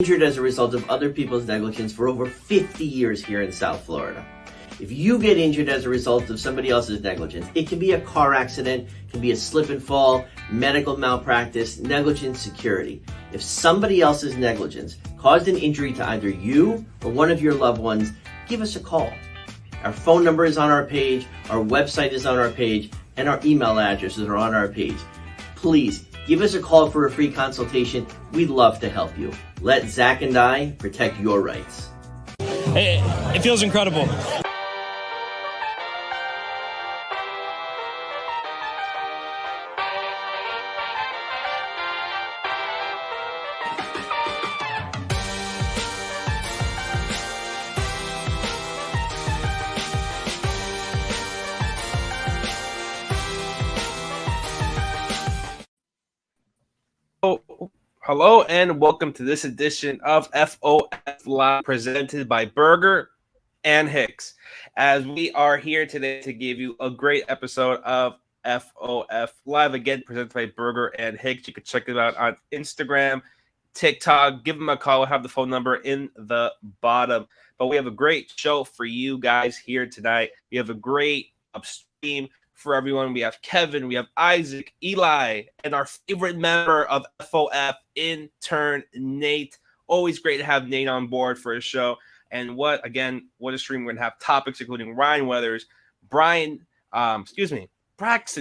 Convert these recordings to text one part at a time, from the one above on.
Injured as a result of other people's negligence for over 50 years here in South Florida. If you get injured as a result of somebody else's negligence, it can be a car accident, it can be a slip and fall, medical malpractice, negligent security. If somebody else's negligence caused an injury to either you or one of your loved ones, give us a call. Our phone number is on our page, our website is on our page, and our email addresses are on our page. Please give us a call for a free consultation. We'd love to help you. Let Zach and I protect your rights. Hey, it feels incredible. Hello and welcome to this edition of FOF Live presented by Berger and Hicks. As we are here today to give you a great episode of FOF Live, again presented by Berger and Hicks. You can check it out on Instagram, TikTok. Give them a call. We'll have the phone number in the bottom. But we have a great show for you guys here tonight. We have a great upstream for everyone. We have Kevin, we have Isaac, Eli, and our favorite member of FOF, intern Nate. Always great to have Nate on board for a show. And what a stream. We're going to have topics including Ryan Weathers, Braxton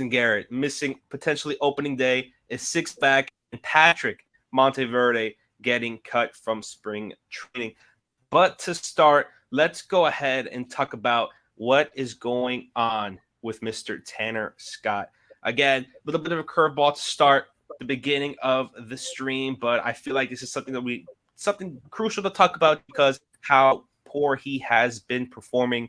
Garrett missing potentially opening day, is six back, and Patrick Monteverde getting cut from spring training. But to start, let's go ahead and talk about what is going on with Mr. Tanner Scott. Again, a little bit of a curveball to start the beginning of the stream, but I feel like this is something crucial to talk about because how poor he has been performing.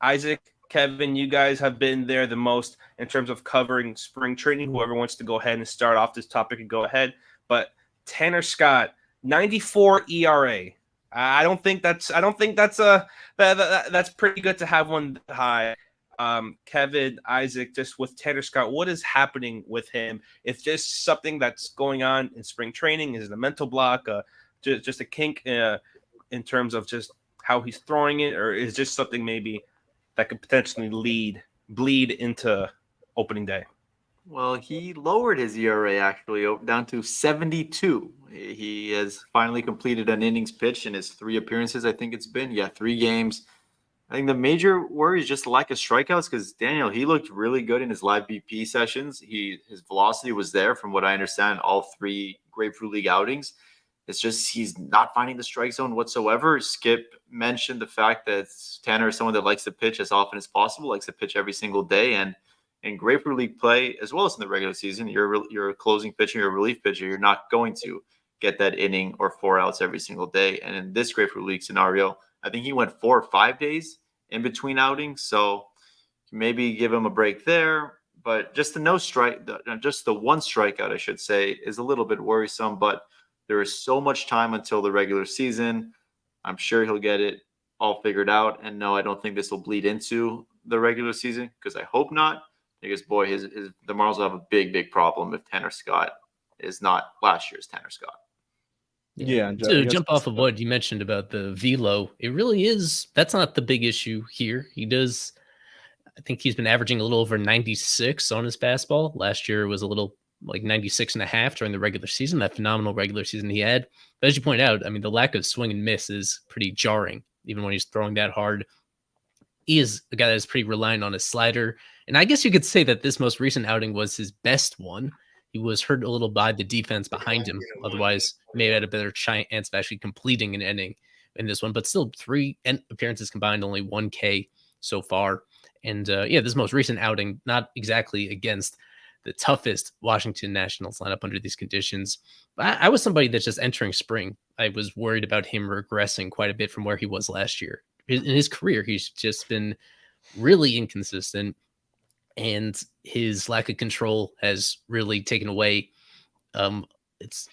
Isaac, Kevin, you guys have been there the most in terms of covering spring training. Whoever wants to go ahead and start off this topic and go ahead. But Tanner Scott, 94 ERA. I don't think that's pretty good to have one that high. Kevin, Isaac, just with Tanner Scott, what is happening with him? It's just something that's going on in spring training. Is it a mental block? Just a kink in terms of just how he's throwing it, or is just something maybe that could potentially bleed into opening day? Well, he lowered his ERA actually down to 72. He has finally completed an innings pitch in his 3 appearances. I think it's been 3 games. I think the major worry is just the lack of strikeouts because Daniel, he looked really good in his live BP sessions. His velocity was there from what I understand, all 3 Grapefruit League outings. It's just he's not finding the strike zone whatsoever. Skip mentioned the fact that Tanner is someone that likes to pitch as often as possible, likes to pitch every single day. And in Grapefruit League play, as well as in the regular season, you're a closing pitcher, you're a relief pitcher. You're not going to get that inning or 4 outs every single day. And in this Grapefruit League scenario, I think he went 4 or 5 days in between outings. So maybe give him a break there. But just the one strikeout, I should say, is a little bit worrisome. But there is so much time until the regular season. I'm sure he'll get it all figured out. And no, I don't think this will bleed into the regular season because I hope not. Because, boy, the Marlins will have a big, big problem if Tanner Scott is not last year's Tanner Scott. Yeah. To jump off of what you mentioned about the velo, it really is. That's not the big issue here. I think he's been averaging a little over 96 on his fastball. Last year was a little like 96.5 during the regular season, that phenomenal regular season he had. But as you point out, I mean, the lack of swing and miss is pretty jarring, even when he's throwing that hard. He is a guy that is pretty reliant on his slider. And I guess you could say that this most recent outing was his best one. He was hurt a little by the defense behind him. Otherwise, may have had a better chance of actually completing an inning in this one. But still, 3 appearances combined, only 1 K so far. And this most recent outing, not exactly against the toughest Washington Nationals lineup under these conditions. I was somebody that's just entering spring. I was worried about him regressing quite a bit from where he was last year. In his career, he's just been really inconsistent, and his lack of control has really taken away. It's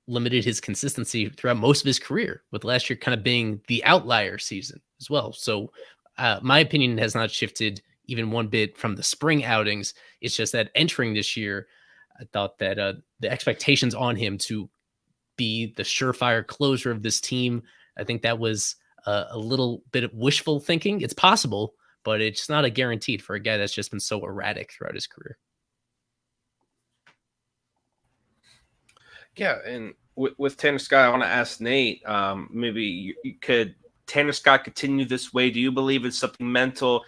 limited his consistency throughout most of his career, with last year kind of being the outlier season as well. So my opinion has not shifted even one bit from the spring outings. It's just that entering this year, I thought that the expectations on him to be the surefire closer of this team. I think that was a little bit of wishful thinking. It's possible, but it's not a guaranteed for a guy that's just been so erratic throughout his career. Yeah, and with Tanner Scott, I want to ask Nate, maybe you could Tanner Scott continue this way? Do you believe it's something mental,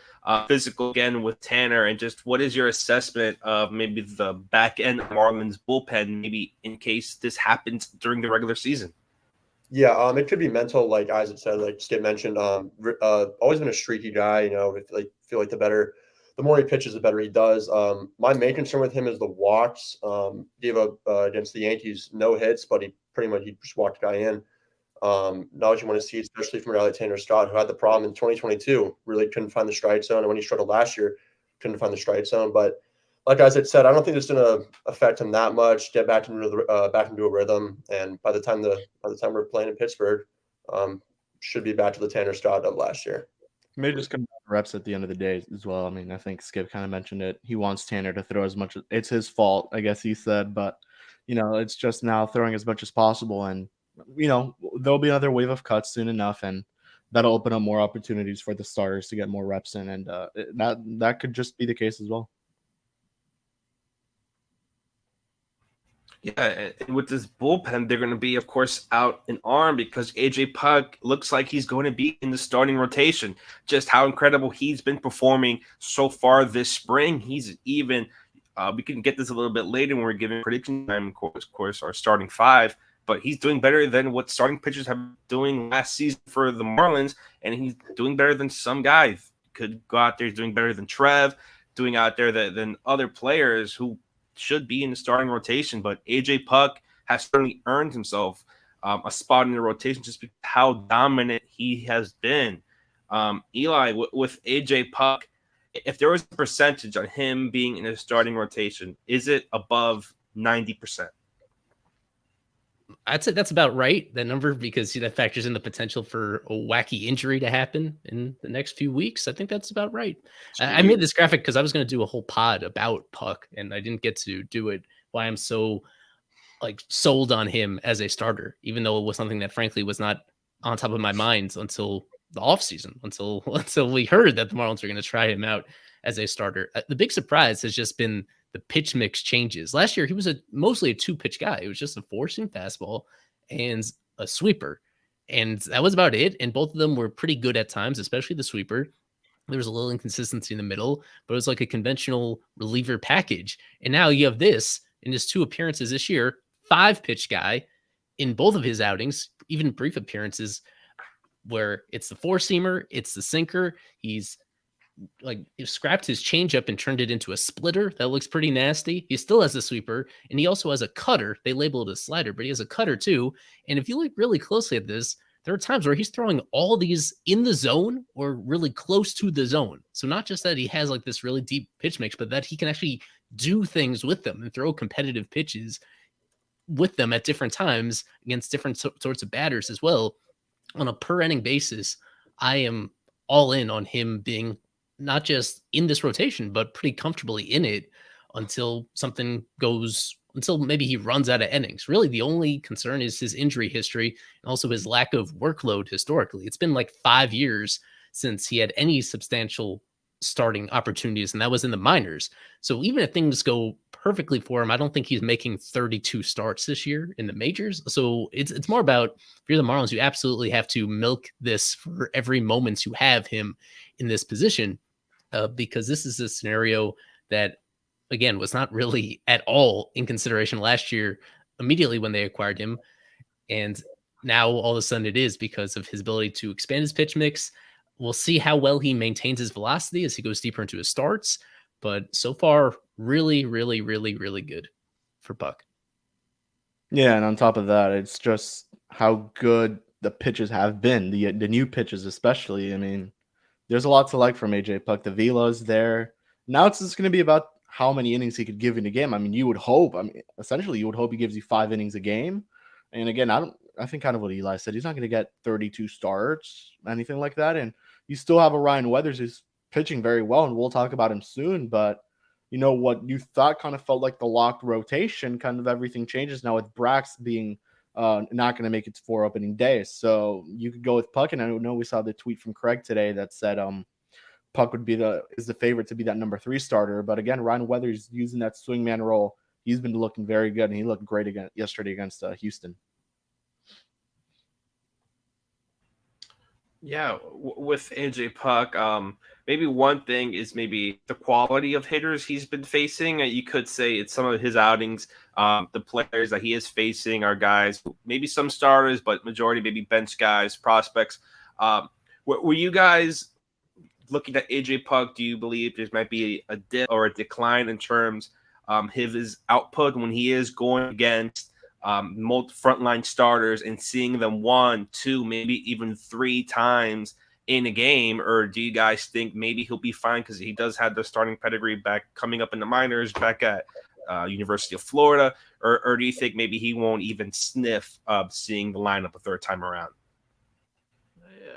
physical again with Tanner? And just what is your assessment of maybe the back end of Marlins bullpen, maybe in case this happens during the regular season? Yeah, it could be mental, like Isaac said, like Skip mentioned. Always been a streaky guy, you know. Feel like the more he pitches, the better he does. My main concern with him is the walks. Gave up against the Yankees no hits, but he just walked a guy in. Not what you want to see, especially from a guy like Tanner Scott, who had the problem in 2022, really couldn't find the strike zone, and when he struggled last year, couldn't find the strike zone. But like Isaac said, I don't think it's going to affect him that much. Get back into a rhythm, and by the time we're playing in Pittsburgh, should be back to the Tanner Scott of last year. Maybe just come down to reps at the end of the day as well. I mean, I think Skip kind of mentioned it. He wants Tanner to throw as much. It's his fault, I guess he said, but it's just now throwing as much as possible, and there'll be another wave of cuts soon enough, and that'll open up more opportunities for the starters to get more reps in, and that could just be the case as well. Yeah, and with this bullpen, they're going to be, of course, out an arm because AJ Puk looks like he's going to be in the starting rotation. Just how incredible he's been performing so far this spring. He's even, we can get this a little bit later when we're giving prediction time, of course, our starting five. But he's doing better than what starting pitchers have been doing last season for the Marlins, and he's doing better than some guys. Could go out there, he's doing better than Trev, doing out there than other players who should be in the starting rotation. But AJ Puk has certainly earned himself a spot in the rotation just because how dominant he has been. Eli, with AJ Puk, if there was a percentage on him being in a starting rotation, is it above 90%? I'd say that's about right, that number, because that factors in the potential for a wacky injury to happen in the next few weeks. I think that's about right. I made this graphic because I was going to do a whole pod about Puk, and I didn't get to do it. Why I'm so sold on him as a starter, even though it was something that frankly was not on top of my mind until the offseason, until we heard that the Marlins were going to try him out as a starter. The big surprise has just been the pitch mix changes. Last year, he was mostly a two-pitch guy. It was just a four-seam fastball and a sweeper. And that was about it. And both of them were pretty good at times, especially the sweeper. There was a little inconsistency in the middle, but it was like a conventional reliever package. And now you have this in his 2 appearances this year, 5-pitch guy in both of his outings, even brief appearances, where it's the four-seamer, it's the sinker. He's he scrapped his changeup and turned it into a splitter. That looks pretty nasty. He still has a sweeper, and he also has a cutter. They label it a slider, but he has a cutter too. And if you look really closely at this, there are times where he's throwing all these in the zone or really close to the zone. So not just that he has this really deep pitch mix, but that he can actually do things with them and throw competitive pitches with them at different times against different sorts of batters as well. On a per inning basis, I am all in on him being not just in this rotation, but pretty comfortably in it until maybe he runs out of innings. Really, the only concern is his injury history and also his lack of workload historically. It's been 5 years since he had any substantial starting opportunities, and that was in the minors. So even if things go perfectly for him, I don't think he's making 32 starts this year in the majors. So it's more about, if you're the Marlins, you absolutely have to milk this for every moment you have him in this position, because this is a scenario that, again, was not really at all in consideration last year immediately when they acquired him. And now all of a sudden it is, because of his ability to expand his pitch mix. We'll see how well he maintains his velocity as he goes deeper into his starts. But so far, really, really, really, really good for Puk. Yeah, and on top of that, it's just how good the pitches have been, the new pitches especially. I mean, there's a lot to like from AJ Puk. The velo's there. Now it's just going to be about how many innings he could give in a game. I mean, essentially you would hope he gives you 5 innings a game. And again, I think kind of what Eli said, he's not going to get 32 starts, anything like that. And you still have a Ryan Weathers who's pitching very well, and we'll talk about him soon. But what you thought kind of felt like the locked rotation, kind of everything changes now with Brax being not going to make it to 4 opening days. So you could go with Puck, and I know we saw the tweet from Craig today that said Puck is the favorite to be that number 3 starter. But again, Ryan Weathers using that swingman role. He's been looking very good, and he looked great yesterday against Houston. Yeah, with AJ Puck, maybe one thing is maybe the quality of hitters he's been facing. You could say it's some of his outings. The players that he is facing are guys, maybe some starters, but majority maybe bench guys, prospects. Were you guys looking at AJ Puck? Do you believe there might be a dip or a decline in terms of his output when he is going against multi frontline starters and seeing them 1, 2, maybe even 3 times in a game? Or do you guys think maybe he'll be fine because he does have the starting pedigree back coming up in the minors back at University of Florida? Or do you think maybe he won't even sniff seeing the lineup a third time around?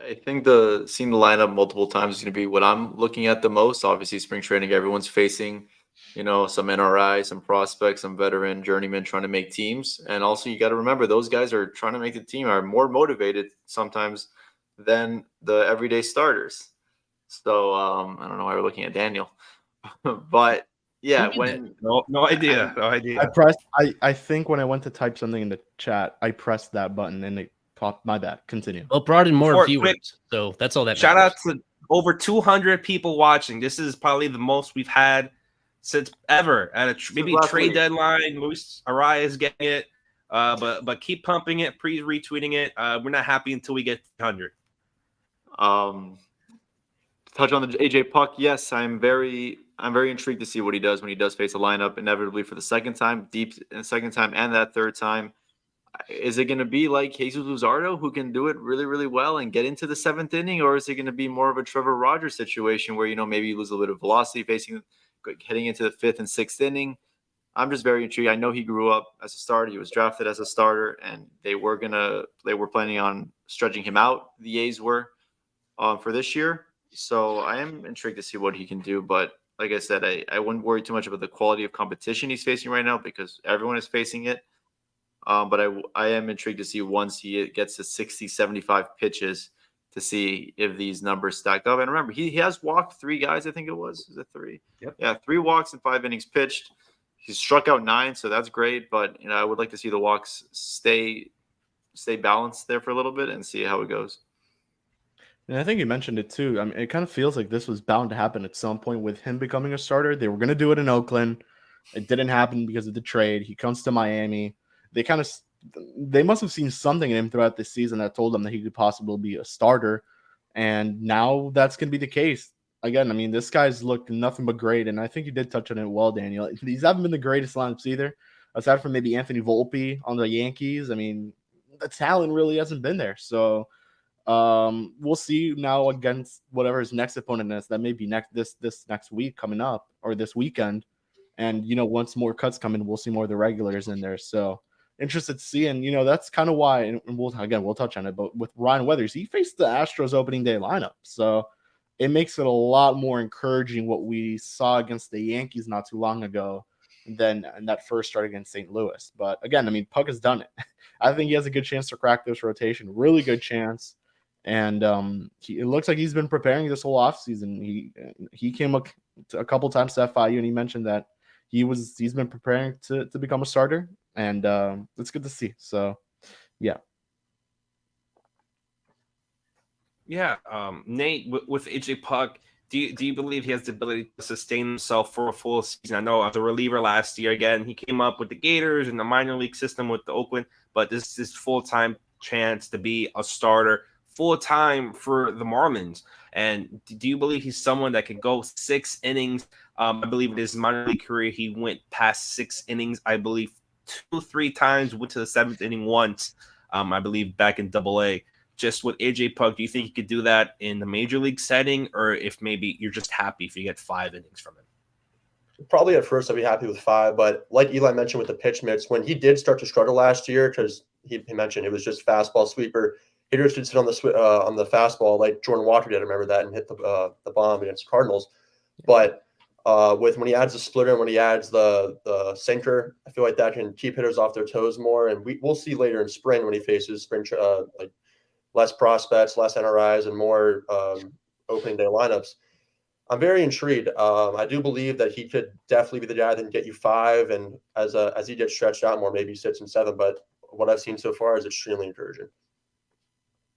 I think seeing the lineup multiple times is going to be what I'm looking at the most. Obviously, spring training, everyone's facing some NRI, some prospects, some veteran journeymen trying to make teams. And also you got to remember those guys are trying to make the team, are more motivated sometimes than the everyday starters. So I don't know why we're looking at Daniel, but yeah, no idea. I think when I went to type something in the chat, I pressed that button and it popped. My bad. Continue. Well, brought in more viewers. So that's all that shout matters. out to over 200 people watching. This is probably the most we've had since ever at a maybe trade deadline. Luis Arraez is getting it, but keep pumping it, retweeting it. We're not happy until we get 100. Touch on the AJ Puck. Yes, I'm very intrigued to see what he does when he does face a lineup inevitably for the second time, deep in the second time, and that third time. Is it going to be like Jesus Luzardo, who can do it really, really well and get into the 7th inning, or is it going to be more of a Trevor Rogers situation where maybe you lose a little bit of velocity heading into the 5th and 6th inning? I'm just very intrigued. I know he grew up as a starter. He was drafted as a starter, and they were planning on stretching him out. The A's were for this year. So I am intrigued to see what he can do. But like I said, I wouldn't worry too much about the quality of competition he's facing right now because everyone is facing it. But I am intrigued to see once he gets to 60, 75 pitches to see if these numbers stacked up. And remember, he has walked 3 guys, I think it was. Is it 3? Yep. Yeah, 3 walks in 5 innings pitched. He's struck out 9, so that's great. But I would like to see the walks stay balanced there for a little bit and see how it goes. And I think you mentioned it too. I mean, it kind of feels like this was bound to happen at some point with him becoming a starter. They were going to do it in Oakland. It didn't happen because of the trade. He comes to Miami. They must have seen something in him throughout the season that told them that he could possibly be a starter. And now that's going to be the case. Again, I mean, this guy's looked nothing but great. And I think you did touch on it well, Daniel. These haven't been the greatest lineups either, aside from maybe Anthony Volpe on the Yankees. I mean, the talent really hasn't been there. So we'll see now against whatever his next opponent is. That may be this next week coming up, or this weekend. And, once more cuts come in, we'll see more of the regulars in there. So interested to see. And, that's kind of why, and we'll touch on it, but with Ryan Weathers, he faced the Astros opening day lineup. So it makes it a lot more encouraging what we saw against the Yankees not too long ago than in that first start against St. Louis. But again, I mean, Puck has done it. I think he has a good chance to crack this rotation, really good chance. And it looks like he's been preparing this whole offseason. He came up a couple times to FIU, and he mentioned that he's been preparing to become a starter, and it's good to see. So, yeah. Yeah, Nate, with AJ Puck, do you believe he has the ability to sustain himself for a full season? I know as a reliever last year, again, he came up with the Gators in the minor league system with the Oakland, but this is his full-time chance to be a starter full-time for the Marlins. And do you believe he's someone that can go 6 innings? I believe in his minor league career, he went past 6 innings, I believe 2-3 times, went to the 7th inning once, I believe back in AA. Just with AJ Puck, do you think he could do that in the major league setting, or if maybe you're just happy if you get 5 innings from him? Probably at first I'd be happy with 5, but like Eli mentioned with the pitch mix, when he did start to struggle last year, because he mentioned it was just fastball sweeper, hitters could sit on the fastball like Jordan Walker did. I remember that, and hit the bomb against the Cardinals. But with when he adds the splitter and when he adds the sinker, I feel like that can keep hitters off their toes more. And we'll see later in spring when he faces spring like less prospects, less NRIs, and more opening day lineups. I'm very intrigued. I do believe that he could definitely be the guy that can get you 5, and as he gets stretched out more, maybe 6 and 7. But what I've seen so far is extremely encouraging.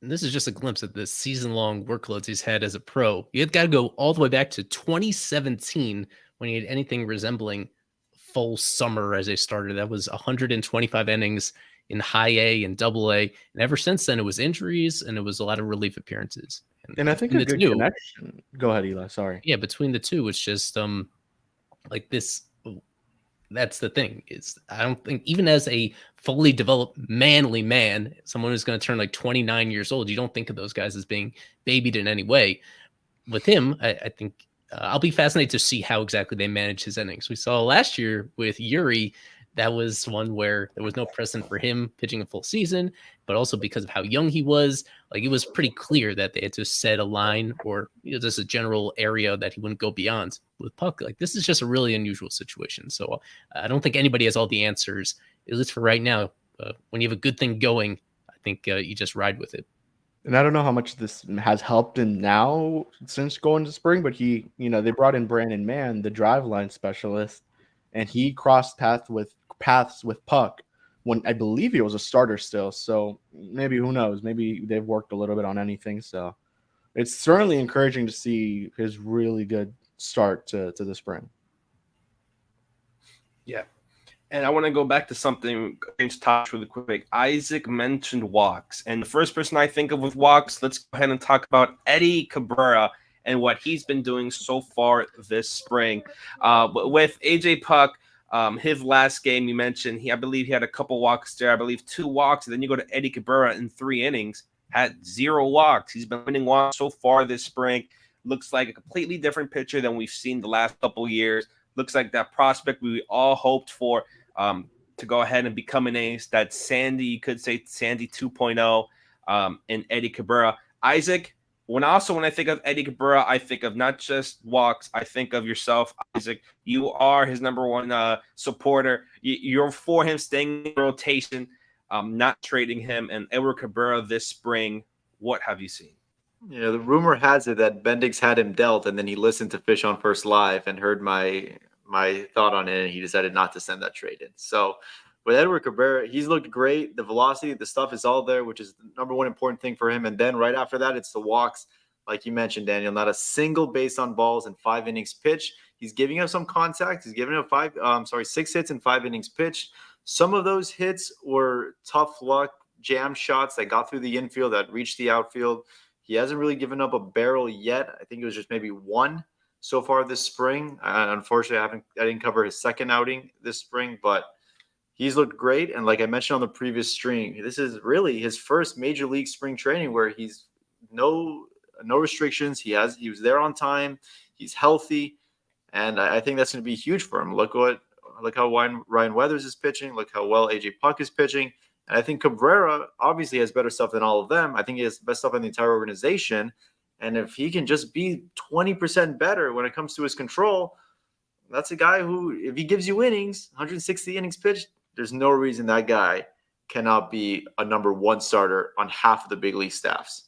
And this is just a glimpse of the season-long workloads he's had as a pro. You've got to go all the way back to 2017 when he had anything resembling full summer as a starter. That was 125 innings in high A and double A. And ever since then, it was injuries and it was a lot of relief appearances. And I think a good connection. Go ahead, Eli. Sorry. Yeah, between the two, it's just like this. That's the thing, is I don't think, even as a fully developed manly man, someone who's going to turn like 29 years old, you don't think of those guys as being babied in any way. With him, I think I'll be fascinated to see how exactly they manage his innings. We saw last year with Yuri, that was one where there was no precedent for him pitching a full season, but also because of how young he was, like it was pretty clear that they had to set a line or just a general area that he wouldn't go beyond. With Puck, like this is just a really unusual situation. So I don't think anybody has all the answers, at least for right now. When you have a good thing going, I think you just ride with it. And I don't know how much this has helped him now since going to spring, but they brought in Brandon Mann, the drive line specialist, and he crossed paths with Puck when I believe he was a starter still. So maybe, who knows? Maybe they've worked a little bit on anything. So it's certainly encouraging to see his really good start to the spring. Yeah. And I want to go back to something, change topics really quick. Isaac mentioned walks. And the first person I think of with walks, let's go ahead and talk about Eddie Cabrera and what he's been doing so far this spring. With AJ Puck, his last game, you mentioned, I believe he had a couple walks there. I believe 2 walks. And then you go to Eddie Cabrera in 3 innings, had 0 walks. He's been winning walks so far this spring. Looks like a completely different pitcher than we've seen the last couple of years. Looks like that prospect we all hoped for to go ahead and become an ace. That Sandy, you could say Sandy 2.0 in Eddie Cabrera. Isaac, when I think of Eddie Cabrera, I think of not just walks. I think of yourself, Isaac. You are his number one supporter. You're for him staying in rotation, not trading him. And Edward Cabrera this spring, what have you seen? Yeah, the rumor has it that Bendix had him dealt, and then he listened to Fish on First Live and heard my thought on it, and he decided not to send that trade in. So with Edward Cabrera, he's looked great. The velocity, the stuff is all there, which is the number one important thing for him. And then right after that, it's the walks. Like you mentioned, Daniel, not a single base on balls in 5 innings pitched. He's giving up some contact. He's giving up 6 hits in 5 innings pitched. Some of those hits were tough luck, jam shots that got through the infield, that reached the outfield. He hasn't really given up a barrel yet. I think it was just maybe 1 so far this spring. Unfortunately, I didn't cover his second outing this spring, but he's looked great. And like I mentioned on the previous stream, this is really his first major league spring training where he's no restrictions. He was there on time. He's healthy. And I think that's going to be huge for him. Look how Ryan Weathers is pitching. Look how well AJ Puck is pitching. And I think Cabrera obviously has better stuff than all of them. I think he has the best stuff in the entire organization. And if he can just be 20% better when it comes to his control, that's a guy who, if he gives you innings, 160 innings pitched, there's no reason that guy cannot be a number 1 starter on half of the big league staffs.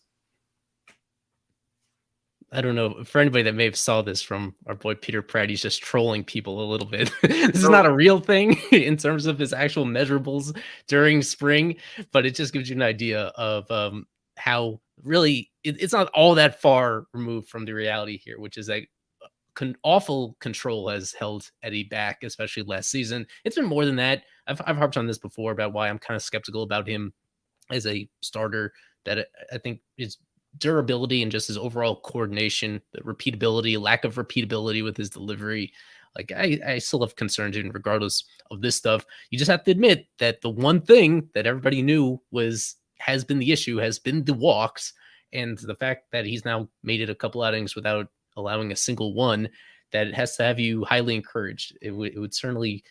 I don't know, for anybody that may have saw this from our boy Peter Pratt, he's just trolling people a little bit. This is not a real thing in terms of his actual measurables during spring, but it just gives you an idea of how really it's not all that far removed from the reality here, which is that awful control has held Eddie back, especially last season. It's been more than that. I've harped on this before about why I'm kind of skeptical about him as a starter, that I think is durability and just his overall coordination, the repeatability, lack of repeatability with his delivery. Like I still have concerns even regardless of this stuff. You just have to admit that the one thing that everybody knew has been the issue, has been the walks, and the fact that he's now made it a couple outings without allowing a single one, that it has to have you highly encouraged. It would certainly,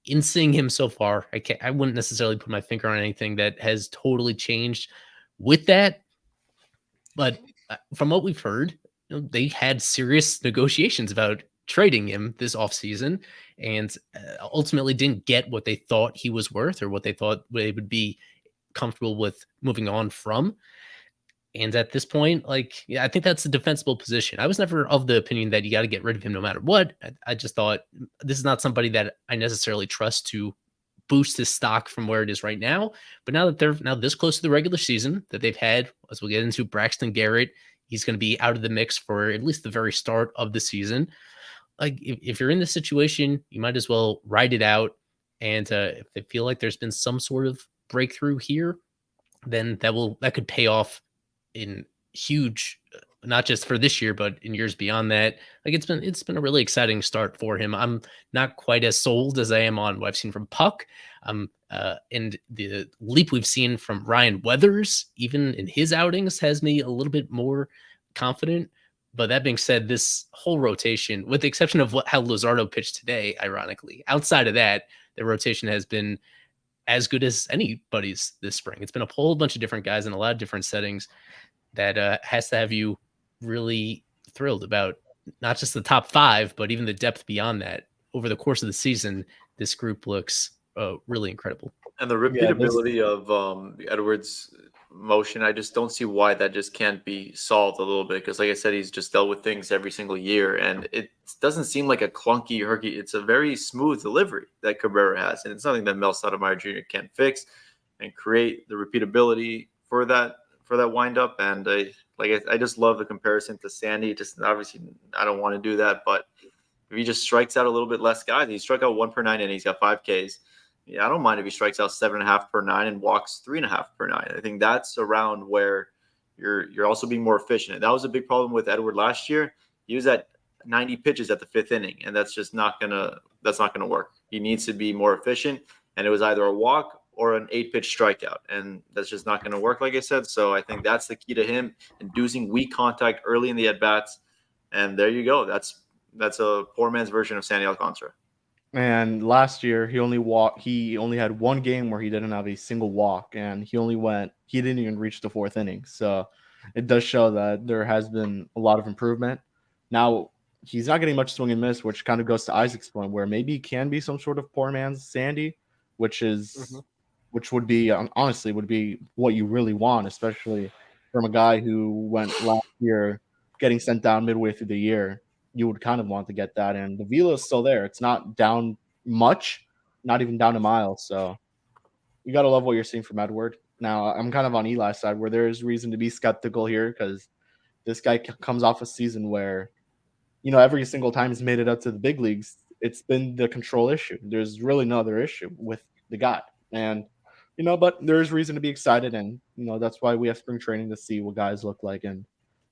in seeing him so far, I wouldn't necessarily put my finger on anything that has totally changed with that. But from what we've heard, they had serious negotiations about trading him this offseason and ultimately didn't get what they thought he was worth or what they thought they would be comfortable with moving on from. And at this point, like, yeah, I think that's a defensible position. I was never of the opinion that you got to get rid of him no matter what. I just thought this is not somebody that I necessarily trust to boost his stock from where it is right now. But now that they're now this close to the regular season, that they've had, as we'll get into, Braxton Garrett, he's going to be out of the mix for at least the very start of the season. Like, if you're in this situation, you might as well ride it out. And if they feel like there's been some sort of breakthrough here, then that could pay off in huge, not just for this year, but in years beyond that. Like, it's been a really exciting start for him. I'm not quite as sold as I am on what I've seen from Puck. And the leap we've seen from Ryan Weathers, even in his outings, has me a little bit more confident. But that being said, this whole rotation, with the exception of how Luzardo pitched today, ironically, outside of that, the rotation has been as good as anybody's this spring. It's been a whole bunch of different guys in a lot of different settings that has to have you really thrilled about not just the top 5, but even the depth beyond that. Over the course of the season, this group looks really incredible. And the repeatability of Edwards' motion, I just don't see why that just can't be solved a little bit. Because, like I said, he's just dealt with things every single year, and it doesn't seem like a clunky, herky. It's a very smooth delivery that Cabrera has, and it's something that Mel Stoudemire Jr. can't fix and create the repeatability for that wind up. And I just love the comparison to Sandy. Just obviously, I don't want to do that, but if he just strikes out a little bit less guys, he struck out 1 per 9 and he's got 5 Ks. Yeah, I don't mind if he strikes out 7.5 per 9 and walks 3.5 per 9. I think that's around where you're also being more efficient. And that was a big problem with Edward last year. He was at 90 pitches at the 5th inning, and that's not gonna work. He needs to be more efficient, and it was either a walk or an 8-pitch strikeout, and that's just not gonna work, like I said. So I think that's the key to him, inducing weak contact early in the at bats, and there you go. That's a poor man's version of Sandy Alcantara. And last year he only had 1 game where he didn't have a single walk, and he didn't even reach the 4th inning. So it does show that there has been a lot of improvement. Now he's not getting much swing and miss, which kind of goes to Isaac's point, where maybe he can be some sort of poor man's Sandy, which would be honestly would be what you really want, especially from a guy who went last year getting sent down midway through the year. You would kind of want to get that, and the velo is still there. It's not down much, not even down a mile. So you got to love what you're seeing from Edward. Now I'm kind of on Eli's side, where there is reason to be skeptical here, because this guy comes off a season where, every single time he's made it up to the big leagues, it's been the control issue. There's really no other issue with the guy, and but there's reason to be excited, and that's why we have spring training to see what guys look like, and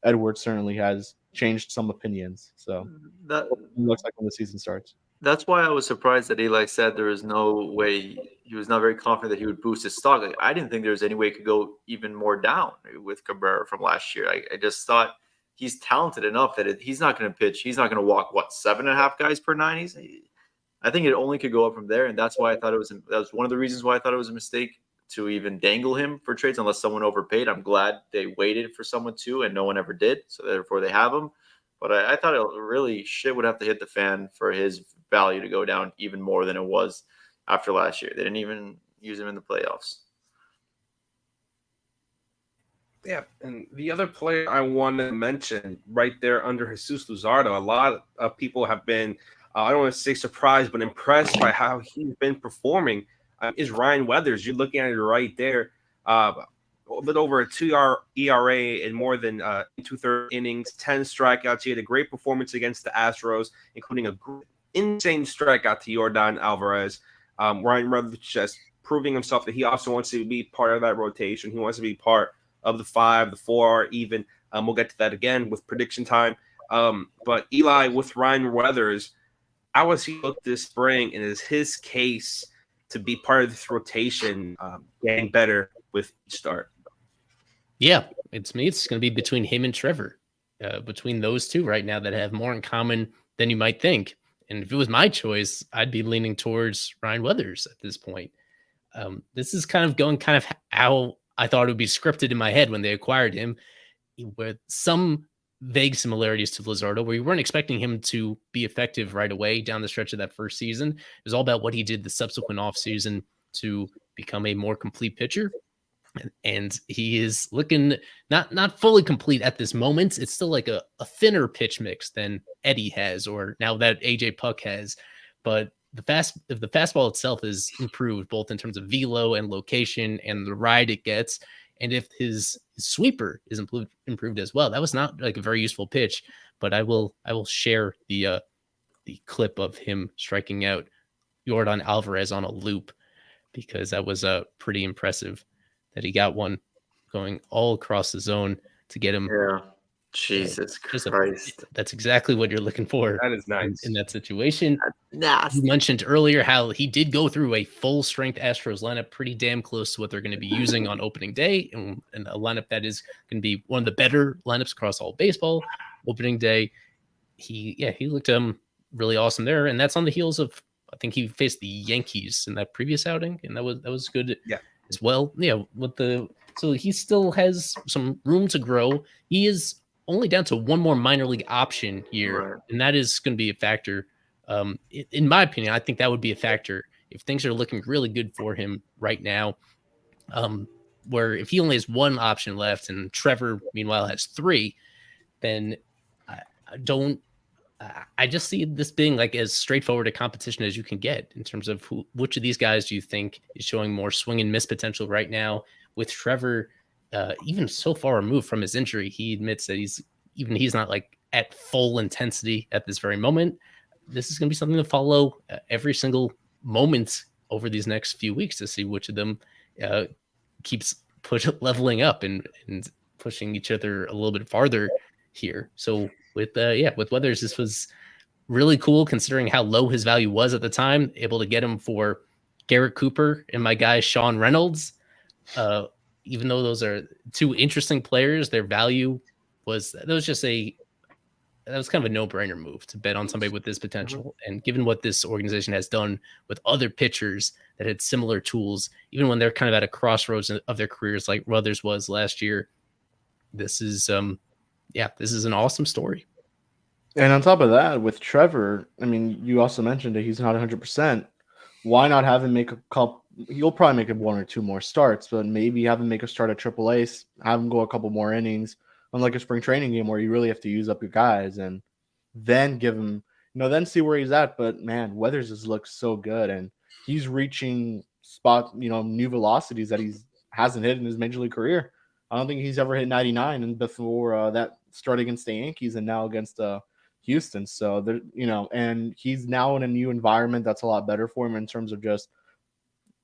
Edward certainly has changed some opinions. So that looks like when the season starts. That's why I was surprised that Eli said there was no way. He was not very confident that he would boost his stock. Like, I didn't think there was any way it could go even more down with Cabrera from last year. I just thought he's talented enough that he's not going to pitch. He's not going to walk 7.5 guys per 9. I think it only could go up from there, and that's why I thought that was one of the reasons why I thought it was a mistake to even dangle him for trades unless someone overpaid. I'm glad they waited for someone to, and no one ever did, so therefore they have him. But I thought it really shit would have to hit the fan for his value to go down even more than it was after last year. They didn't even use him in the playoffs. Yeah, and the other player I want to mention right there under Jesus Luzardo, a lot of people have been, I don't want to say surprised, but impressed by how he's been performing. Is Ryan Weathers. You're looking at it right there. A bit over a 2 ERA in more than 2/3 innings, 10 strikeouts. He had a great performance against the Astros, including a insane strikeout to Yordan Alvarez. Ryan Weathers just proving himself that he also wants to be part of that rotation. He wants to be part of the 5, the 4, even. We'll get to that again with prediction time. But Eli, with Ryan Weathers, how has he looked this spring, and is his case to be part of this rotation getting better with each start? Yeah, it's going to be between him and Trevor, between those two right now that have more in common than you might think. And if it was my choice, I'd be leaning towards Ryan Weathers at this point. This is kind of how I thought it would be scripted in my head when they acquired him, with some vague similarities to Luzardo, where we weren't expecting him to be effective right away down the stretch of that first season. It was all about what he did the subsequent offseason to become a more complete pitcher. And he is looking not fully complete at this moment. It's still like a thinner pitch mix than Eddie has, or now that AJ Puck has. But the fastball itself is improved both in terms of velo and location and the ride it gets. And if his sweeper is improved as well, that was not like a very useful pitch. But I will share the clip of him striking out Yordan Alvarez on a loop, because that was pretty impressive that he got one going all across the zone to get him. Yeah. Jesus Christ. That's exactly what you're looking for. That is nice. In that situation. Nasty. You mentioned earlier how he did go through a full strength Astros lineup, pretty damn close to what they're going to be using on opening day, and a lineup that is going to be one of the better lineups across all baseball. Opening day, he looked really awesome there, and that's on the heels of, I think he faced the Yankees in that previous outing, and that was good. Yeah. As well. Yeah, so he still has some room to grow. He is only down to one more minor league option here, right, and that is going to be a factor. In my opinion, I think that would be a factor if things are looking really good for him right now. Where if he only has one option left and Trevor, meanwhile, has three, then I just see this being like as straightforward a competition as you can get in terms of which of these guys do you think is showing more swing and miss potential right now. With Trevor, even so far removed from his injury, he admits that he's not like at full intensity at this very moment. This is going to be something to follow every single moment over these next few weeks to see which of them keeps leveling up and pushing each other a little bit farther here. So with Weathers, this was really cool considering how low his value was at the time. Able to get him for Garrett Cooper and my guy Sean Reynolds. Even though those are two interesting players, their value was kind of a no-brainer move to bet on somebody with this potential. And given what this organization has done with other pitchers that had similar tools, even when they're kind of at a crossroads of their careers, like Weathers was last year, this is an awesome story. And on top of that, with Trevor, I mean, you also mentioned that he's not 100%. Why not have him make a couple? You'll probably make one or two more starts, but maybe have him make a start at AAA, have him go a couple more innings, unlike a spring training game where you really have to use up your guys, and then give him, then see where he's at. But man, Weathers has looked so good, and he's reaching new velocities that he hasn't hit in his major league career. I don't think he's ever hit 99, and before that start against the Yankees and now against Houston. So there, and he's now in a new environment that's a lot better for him in terms of just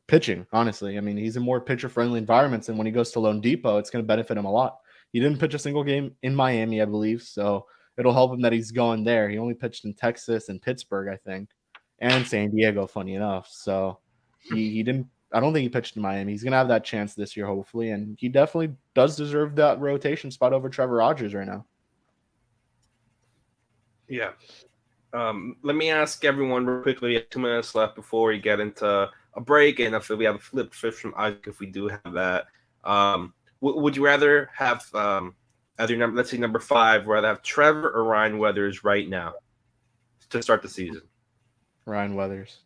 pitching. Honestly, I mean, he's in more pitcher-friendly environments, and when he goes to Lone Depot, it's going to benefit him a lot. He didn't pitch a single game in Miami, I believe, so it'll help him that he's going there. He only pitched in Texas and Pittsburgh, I think, and San Diego, funny enough. So he didn't. I don't think he pitched in Miami. He's going to have that chance this year, hopefully, and he definitely does deserve that rotation spot over Trevor Rogers right now. Yeah. Let me ask everyone real quickly. We have 2 minutes left before we get into a break, and if we have a flip fish from Isaac, if we do have that. Would you rather have let's say number 5, rather have Trevor or Ryan Weathers right now to start the season? Ryan Weathers.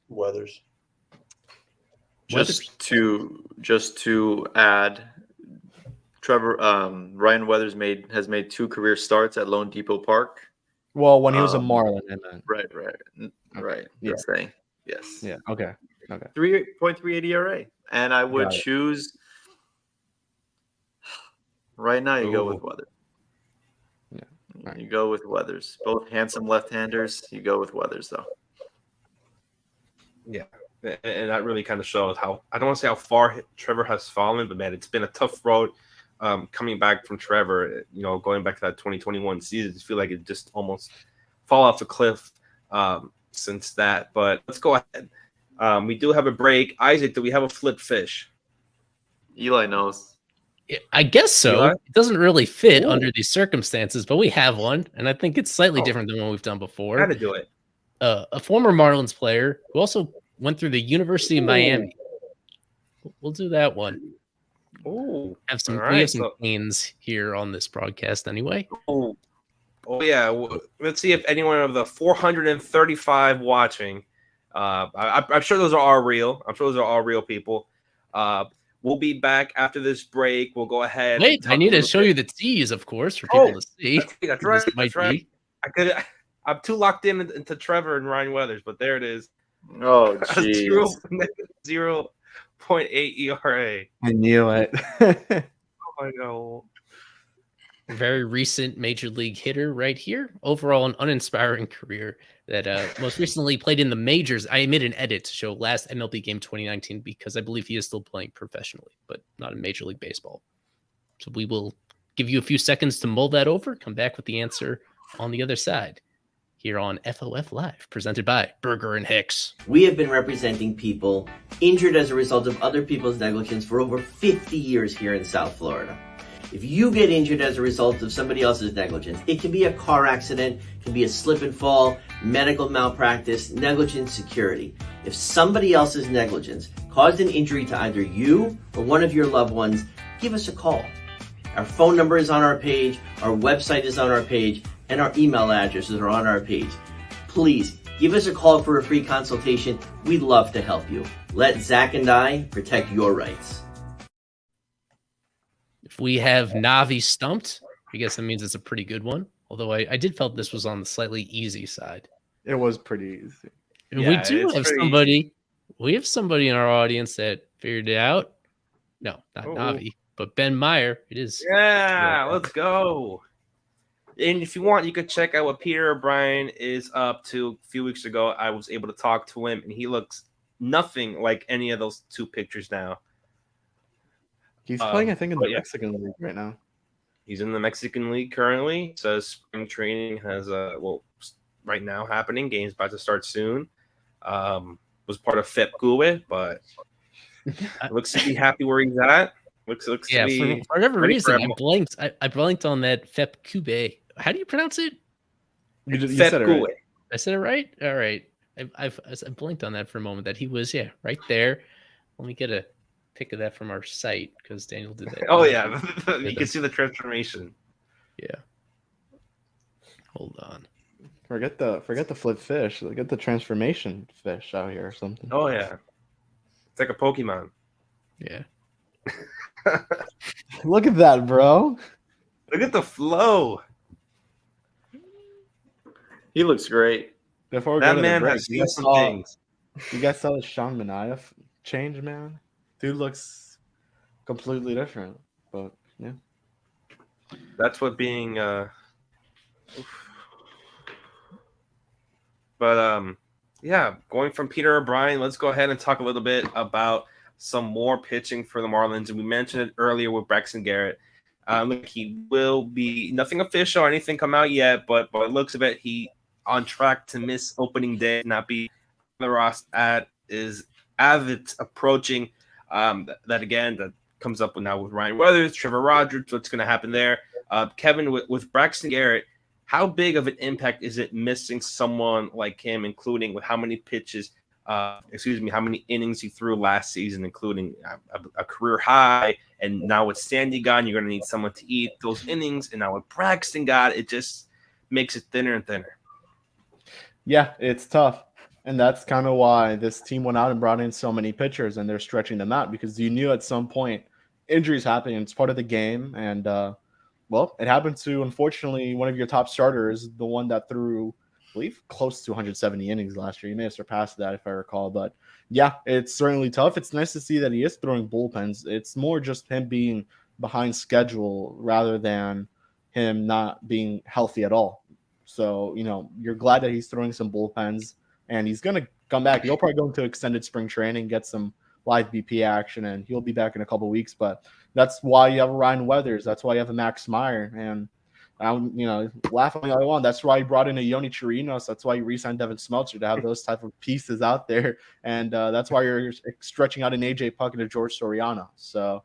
Just to add, Trevor Ryan Weathers has made 2 career starts at Lone Depot Park. Well, when he was a Marlin, I meant. Right. Yeah. Saying. Yes. Yeah. Okay. 3.38 ERA, and I would choose. Right now, you go with Weathers. Yeah. Right. You go with Weathers. Both handsome left-handers. You go with Weathers, though. Yeah. And that really kind of shows how, I don't want to say how far Trevor has fallen, but man, it's been a tough road coming back from Trevor. Going back to that 2021 season, I feel like it just almost fall off the cliff since that. But let's go ahead. We do have a break. Isaac, do we have a flip fish? Eli knows. I guess so. Eli? It doesn't really fit under these circumstances, but we have one, and I think it's slightly different than what we've done before. How to do it? A former Marlins player who also went through the University of Miami. We'll do that one. Oh, We have some pains here on this broadcast anyway. Oh, Well, yeah. Let's see if anyone of the 435 watching, I'm sure those are all real. I'm sure those are all real people. We'll be back after this break. We'll go ahead. Wait, I need to show you the tees, of course, for people to see. That's who right. this might That's right. be. I'm too locked into Trevor and Ryan Weathers, but there it is. Oh, jeez. 0.8 ERA. I knew it. Oh my god. Very recent major league hitter right here. Overall, an uninspiring career that most recently played in the majors. I made an edit to show last MLB game 2019 because I believe he is still playing professionally, but not in Major League Baseball. So we will give you a few seconds to mull that over, come back with the answer on the other side here on FOF Live, presented by Berger and Hicks. We have been representing people injured as a result of other people's negligence for over 50 years here in South Florida. If you get injured as a result of somebody else's negligence, it can be a car accident, it can be a slip and fall, medical malpractice, negligent security. If somebody else's negligence caused an injury to either you or one of your loved ones, give us a call. Our phone number is on our page, our website is on our page, and our email addresses are on our page. Please give us a call for a free consultation. We'd love to help you. Let Zach and I protect your rights. If we have Navi stumped, I guess that means it's a pretty good one. Although I did felt this was on the slightly easy side. It was pretty easy. And Yeah, we do it's have pretty somebody. We have somebody in our audience that figured it out. No, not Navi, but Ben Meyer. It is. Yeah, let's go. And if you want, you could check out what Peter O'Brien is up to. A few weeks ago, I was able to talk to him, and he looks nothing like any of those two pictures now. He's playing, I think, in the yeah. Mexican League right now. He's in the Mexican League currently. Says spring training has right now happening. Game's about to start soon. Was part of FOF GUE, but looks to be happy where he's at. Looks Yeah, to be for whatever ready reason, for I blanked on that FOF GUE. How do you pronounce it? You FOF said it GUE. right. I said it right. All right. I blinked on that for a moment. That he was right there. Let me get a pic of that from our site because Daniel did that. Oh yeah, you can see the transformation. Yeah. Hold on. Forget the flip fish. Get the transformation fish out here or something. Oh yeah, it's like a Pokemon. Yeah. Look at that, bro. Look at the flow. He looks great. Before we That go to man the break, has seen some things. you guys saw the Sean Manaea change, man? Dude looks completely different. But yeah. That's what being But yeah, going from Peter O'Brien, let's go ahead and talk a little bit about some more pitching for the Marlins. And we mentioned it earlier with Braxton Garrett. Look, he will be nothing official or anything come out yet, but by the looks of it, he on track to miss opening day, not be on the roster as it's approaching. That comes up now with Ryan Weathers, Trevor Rogers. What's going to happen there? Kevin, with Braxton Garrett, how big of an impact is it missing someone like him, including with how many pitches, how many innings he threw last season, including a career high, and now with Sandy gone, you're going to need someone to eat those innings, and now with Braxton gone, it just makes it thinner and thinner. Yeah, it's tough. And that's kind of why this team went out and brought in so many pitchers, and they're stretching them out because you knew at some point injuries happen. It's part of the game. And, well, it happened to, unfortunately, one of your top starters, the one that threw, I believe, close to 170 innings last year. You may have surpassed that if I recall. But, yeah, it's certainly tough. It's nice to see that he is throwing bullpens. It's more just him being behind schedule rather than him not being healthy at all. So, you're glad that he's throwing some bullpens, and he's going to come back. He'll probably go into extended spring training, get some live BP action, and he'll be back in a couple of weeks. But that's why you have a Ryan Weathers. That's why you have a Max Meyer. And, laughing all I want. That's why he brought in a Yoni Chirinos. That's why you re-signed Devin Smeltzer, to have those type of pieces out there. And that's why you're stretching out an AJ Puck and a George Soriano. So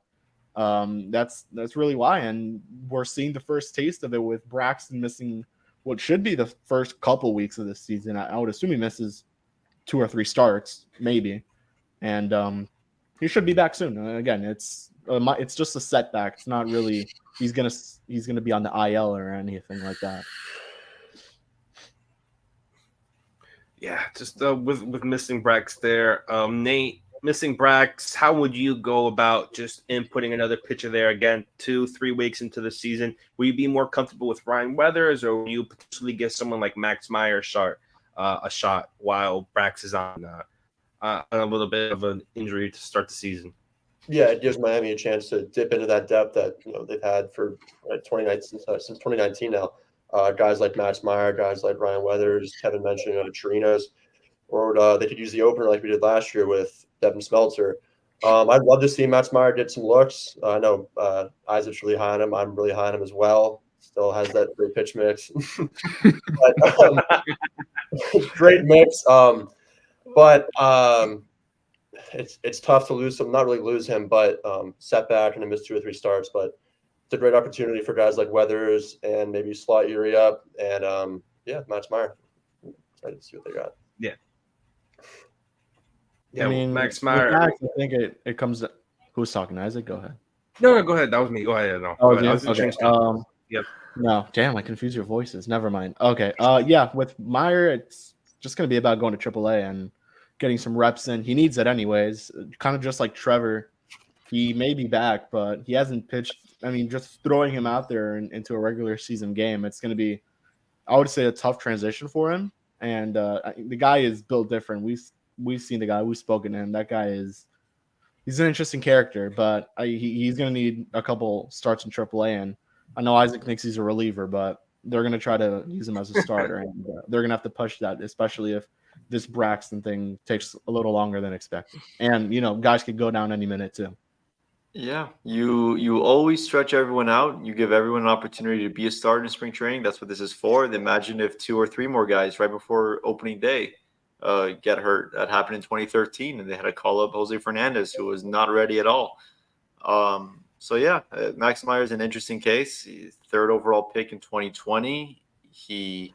that's really why. And we're seeing the first taste of it with Braxton missing what should be the first couple weeks of this season. I would assume he misses 2 or 3 starts, maybe. And he should be back soon. Again, it's just a setback. It's not really he's gonna be on the IL or anything like that. Yeah, just with missing Brax there. Nate, missing Brax, how would you go about just inputting another pitcher there again 2-3 weeks into the season? Will you be more comfortable with Ryan Weathers, or will you potentially give someone like Max Meyer a shot while Brax is on a little bit of an injury to start the season? Yeah, it gives Miami a chance to dip into that depth that they've had for 2019 since 2019 now. Guys like Max Meyer, guys like Ryan Weathers, Kevin mentioned Chirinos, or they could use the opener like we did last year with Devin Smeltzer. I'd love to see Max Meyer get some looks. I know Isaac's really high on him. I'm really high on him as well. Still has that great pitch mix. But, great mix. But it's tough to lose him. Not really lose him, but setback and to miss 2 or 3 starts. But it's a great opportunity for guys like Weathers and maybe slot Yuri up and Max Meyer. Excited to see what they got. Yeah, I mean, Max Meyer. I think it comes. Who's talking? Isaac, go ahead. No, go ahead. That was me. Go ahead. No, Oh, go ahead. yeah. Okay. Yep. No, damn, I confuse your voices. Never mind. Okay. With Meyer, it's just gonna be about going to AAA and getting some reps in. He needs it anyways. Kind of just like Trevor. He may be back, but he hasn't pitched. I mean, just throwing him out there into a regular season game, it's gonna be, I would say, a tough transition for him. And the guy is built different. We've seen the guy. We've spoken to him. That guy he's an interesting character, but he's going to need a couple starts in AAA. And I know Isaac thinks he's a reliever, but they're going to try to use him as a starter, and they're going to have to push that, especially if this Braxton thing takes a little longer than expected. And guys could go down any minute too. Yeah, you always stretch everyone out. You give everyone an opportunity to be a starter in spring training. That's what this is for. And imagine if 2 or 3 more guys right before opening day get hurt. That happened in 2013, and they had to call up Jose Fernandez, who was not ready at all. Max Meyer is an interesting case. He's 3rd overall pick in 2020. He,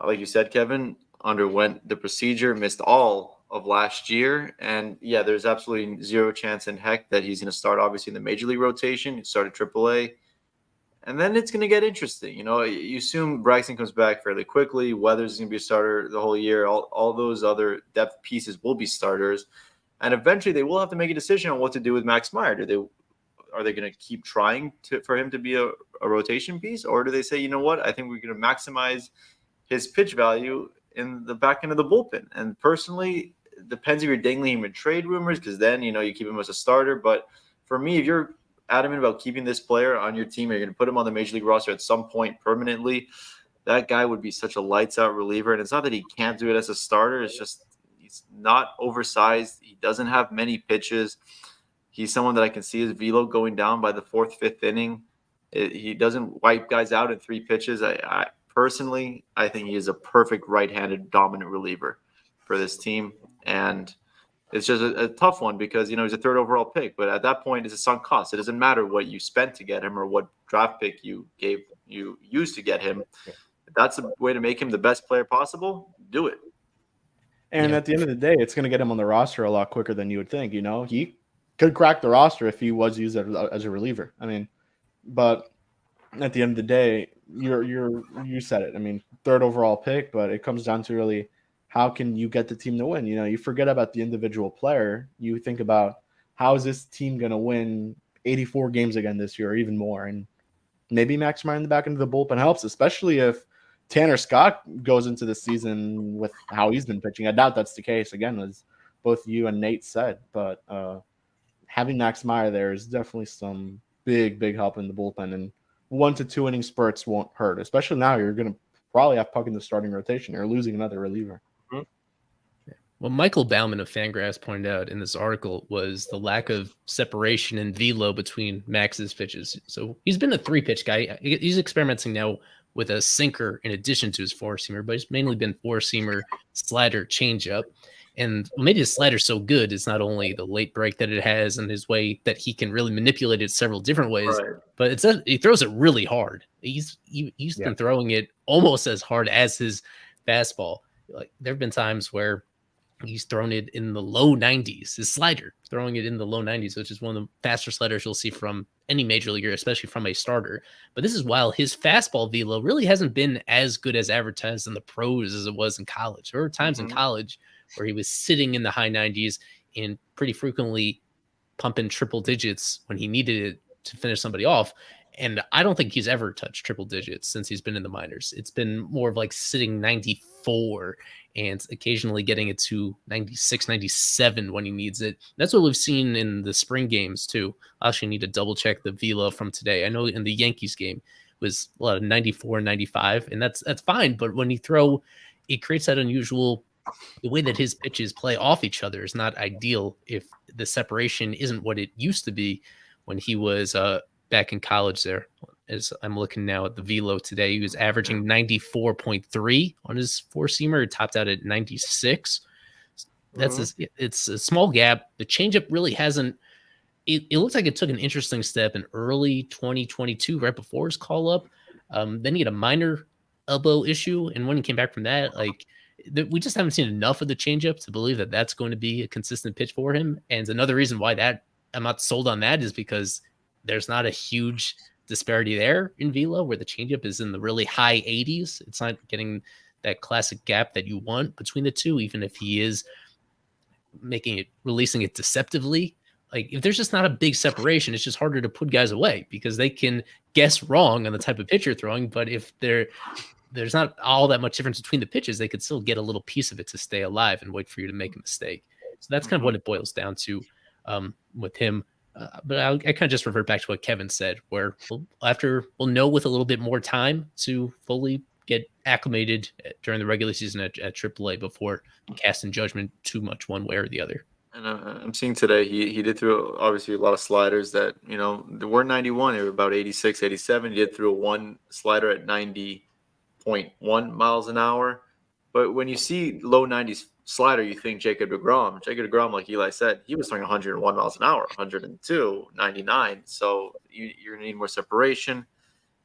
like you said, Kevin, underwent the procedure, missed all of last year. And yeah, there's absolutely zero chance in heck that he's going to start, obviously, in the major league rotation. He started AAA. And then it's going to get interesting. You assume Braxton comes back fairly quickly. Weathers is going to be a starter the whole year. All those other depth pieces will be starters. And eventually they will have to make a decision on what to do with Max Meyer. Are they going to keep trying for him to be a rotation piece? Or do they say, you know what, I think we're going to maximize his pitch value in the back end of the bullpen? And personally, it depends if you're dangling him in trade rumors, because then, you keep him as a starter. But for me, if you're adamant about keeping this player on your team, you're going to put him on the major league roster at some point permanently, that guy would be such a lights out reliever. And it's not that he can't do it as a starter. It's just he's not oversized. He doesn't have many pitches. He's someone that I can see his velo going down by the 4th, 5th inning. He doesn't wipe guys out in 3 pitches. I personally think he is a perfect right-handed dominant reliever for this team. And it's just a tough one because, he's a 3rd overall pick. But at that point, it's a sunk cost. It doesn't matter what you spent to get him or what draft pick you used to get him. If that's a way to make him the best player possible, do it. And at the end of the day, it's going to get him on the roster a lot quicker than you would think. He could crack the roster if he was used as a reliever. I mean, but at the end of the day, you said it. I mean, 3rd overall pick, but it comes down to really, how can you get the team to win? You forget about the individual player. You think about, how is this team going to win 84 games again this year or even more? And maybe Max Meyer in the back end of the bullpen helps, especially if Tanner Scott goes into the season with how he's been pitching. I doubt that's the case, again, as both you and Nate said. But having Max Meyer there is definitely some big help in the bullpen. And 1 to 2 inning spurts won't hurt, especially now you're going to probably have Puck in the starting rotation. You're losing another reliever. What Michael Bauman of Fangraphs pointed out in this article was the lack of separation and velo between Max's pitches. So he's been a 3-pitch guy. He's experimenting now with a sinker in addition to his 4-seamer, but he's mainly been 4-seamer, slider, changeup. And what made his slider so good is not only the late break that it has and his way that he can really manipulate it several different ways, but he throws it really hard. He's been throwing it almost as hard as his fastball. Like, there have been times where He's thrown it in the low 90s. His slider, throwing it in the low 90s, which is one of the faster sliders you'll see from any major leaguer, especially from a starter. But this is while his fastball velo really hasn't been as good as advertised in the pros as it was in college. There were times in college where he was sitting in the high 90s and pretty frequently pumping triple digits when he needed it to finish somebody off. And I don't think he's ever touched triple digits since he's been in the minors. It's been more of like sitting 94 and occasionally getting it to 96, 97 when he needs it. That's what we've seen in the spring games too. I actually need to double check the velo from today. I know in the Yankees game it was a lot of 94, 95, and that's fine. But when you throw, it creates that unusual, the way that his pitches play off each other is not ideal if the separation isn't what it used to be when he was back in college there. As I'm looking now at the velo today, he was averaging 94.3 on his four-seamer. It topped out at 96. That's it's a small gap. The changeup really hasn't. It looks like it took an interesting step in early 2022, right before his call up. Then he had a minor elbow issue, and when he came back from that, we just haven't seen enough of the changeup to believe that that's going to be a consistent pitch for him. And another reason why that I'm not sold on that is because there's not a huge disparity there in velo, where the changeup is in the really high 80s. It's not getting that classic gap that you want between the two, even if he is releasing it deceptively. Like, if there's just not a big separation, it's just harder to put guys away because they can guess wrong on the type of pitch you're throwing. But if there's not all that much difference between the pitches, they could still get a little piece of it to stay alive and wait for you to make a mistake. So that's kind of what it boils down to with him. But I kind of just revert back to what Kevin said, where we'll know with a little bit more time to fully get acclimated during the regular season at AAA before casting judgment too much one way or the other. And I'm seeing today he did throw obviously a lot of sliders that, they weren't 91, they were about 86, 87. He did throw one slider at 90.1 miles an hour. But when you see low 90s slider, you think Jacob deGrom. Jacob deGrom, like Eli said, he was throwing 101 miles an hour, 102, 99. So you're going to need more separation.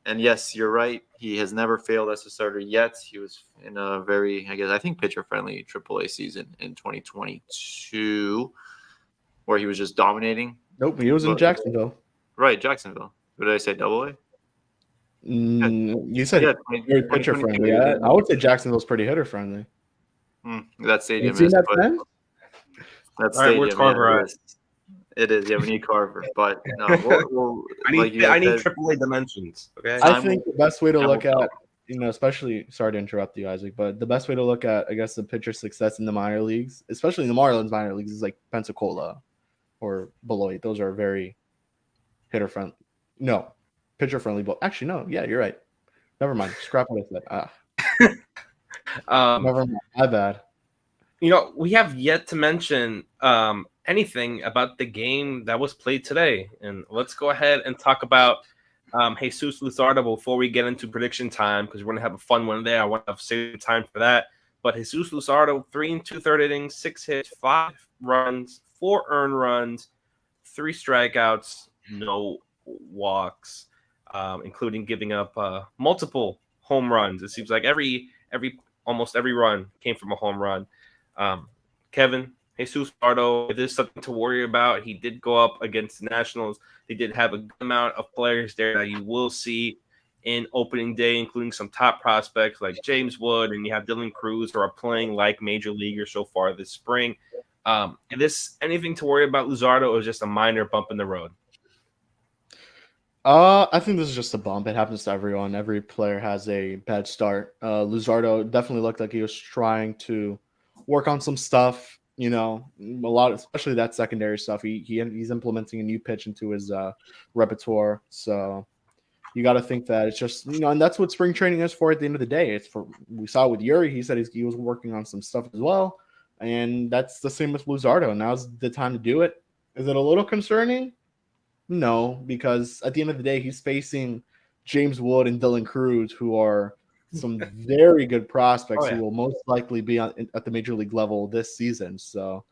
And yes, you're right. He has never failed as a starter yet. He was in a very, I think, pitcher-friendly AAA season in 2022, where he was just dominating. Nope, he was in Jacksonville. Right, Jacksonville. What did I say, Double A? You said very pitcher-friendly. I would say Jacksonville's pretty hitter-friendly. That stadium you seen is. That stadium, where's Carver? It is. Yeah, we need Carver, but no. I need AAA dimensions. Okay. I think the best way to look at, especially, sorry to interrupt you, Isaac, but the best way to look at, I guess, the pitcher success in the minor leagues, especially in the Marlins minor leagues, is like Pensacola or Beloit. Those are very hitter friendly. No, pitcher friendly. But actually, no. Yeah, you're right. Never mind. Scrap what I said. Never mind. My bad. We have yet to mention anything about the game that was played today. And let's go ahead and talk about Jesus Luzardo before we get into prediction time, because we're going to have a fun one there. I want to save time for that. But Jesus Luzardo, 3 2/3 innings, 6 hits, 5 runs, 4 earned runs, 3 strikeouts, no walks, including giving up multiple home runs. It seems like almost every run came from a home run. Kevin, Jesus Luzardo, if there's something to worry about, he did go up against the Nationals. They did have a good amount of players there that you will see in opening day, including some top prospects like James Wood, and you have Dylan Cruz, who are playing like major leaguers so far this spring. Is this anything to worry about Luzardo, or just a minor bump in the road? I think this is just a bump. It happens to everyone. Every player has a bad start. Luzardo definitely looked like he was trying to work on some stuff, a lot, especially that secondary stuff. He's implementing a new pitch into his repertoire. So you got to think that it's just, and that's what spring training is for at the end of the day. We saw it with Yuri. He said he was working on some stuff as well. And that's the same with Luzardo. Now's the time to do it. Is it a little concerning? No, because at the end of the day, he's facing James Wood and Dylan Cruz, who are some very good prospects who will most likely be at the major league level this season. So,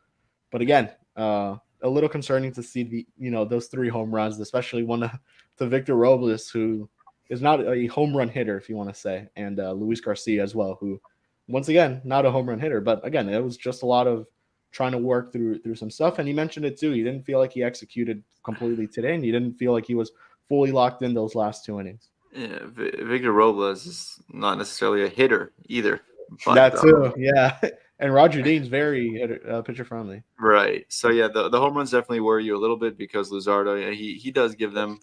but again, a little concerning to see those 3 home runs, especially one to Victor Robles, who is not a home run hitter, if you want to say, and Luis Garcia as well, who once again, not a home run hitter, but again, it was just a lot of trying to work through some stuff. And he mentioned it too. He didn't feel like he executed completely today, and he didn't feel like he was fully locked in those last 2 innings. Yeah, Victor Robles is not necessarily a hitter either. But, that too, yeah. And Roger Dean's very pitcher friendly. Right. So yeah, the home runs definitely worry you a little bit because Luzardo, he does give them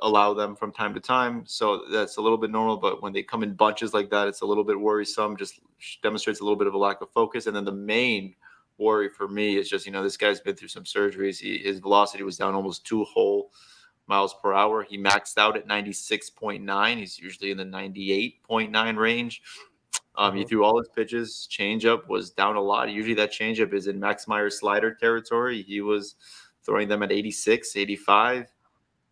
allow them from time to time. So that's a little bit normal. But when they come in bunches like that, it's a little bit worrisome. Just demonstrates a little bit of a lack of focus. And then the main worry for me is just, this guy's been through some surgeries. His velocity was down almost 2 whole miles per hour. He maxed out at 96.9. He's usually in the 98.9 range. He threw all his pitches. Changeup was down a lot. Usually that changeup is in Max Meyer's slider territory. He was throwing them at 86, 85.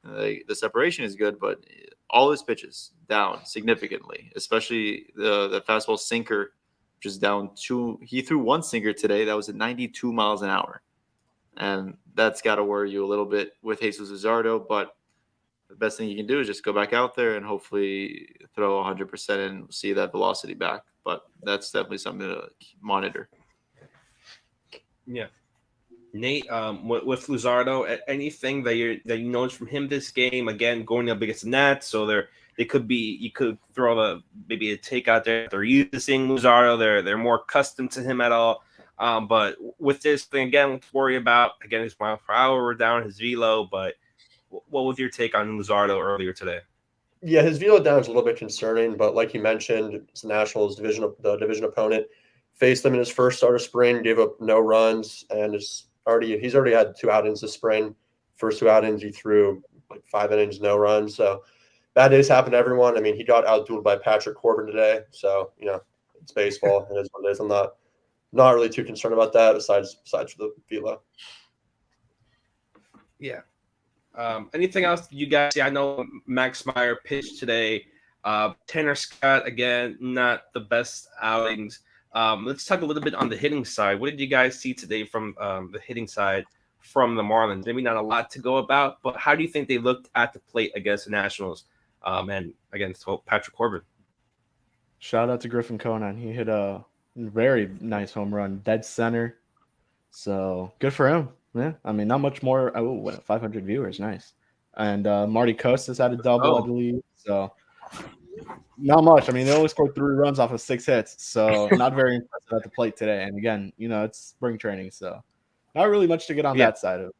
The separation is good, but all his pitches down significantly, especially the fastball sinker, just down 2. He threw 1 sinker today that was at 92 miles an hour. And that's got to worry you a little bit with Jesus Luzardo, but the best thing you can do is just go back out there and hopefully throw 100% and see that velocity back. But that's definitely something to monitor. Yeah. Nate, with Luzardo, anything that you noticed from him this game? Again, going up against the Nats, so you could throw maybe a take out there. They're used to seeing Luzardo. They're more accustomed to him at all. But with this thing again, let's worry about his miles per hour were down, his velo. But what was your take on Luzardo earlier today? Yeah, his velo down is a little bit concerning, but like you mentioned, it's the Nationals the division opponent. Faced them in his first start of spring, gave up no runs, and he's already had 2 outings this spring. First 2 outings, he threw like 5 innings, no runs. So bad days happen to everyone. I mean, he got outdueled by Patrick Corbin today. So, it's baseball. It is what it is. I'm not really too concerned about that besides the velo. Yeah. Anything else you guys see? I know Max Meyer pitched today. Tanner Scott, again, not the best outings. Let's talk a little bit on the hitting side. What did you guys see today from the hitting side from the Marlins? Maybe not a lot to go about, but how do you think they looked at the plate against the Nationals and against Patrick Corbin? Shout out to Griffin Conan. He hit a very nice home run, dead center. So good for him. Yeah, I mean, not much more. 500 viewers, nice. And Marty Costas had a double, I believe. So not much. I mean, they only scored 3 runs off of 6 hits, so not very impressive at the plate today. And again, it's spring training, so not really much to get on that side of.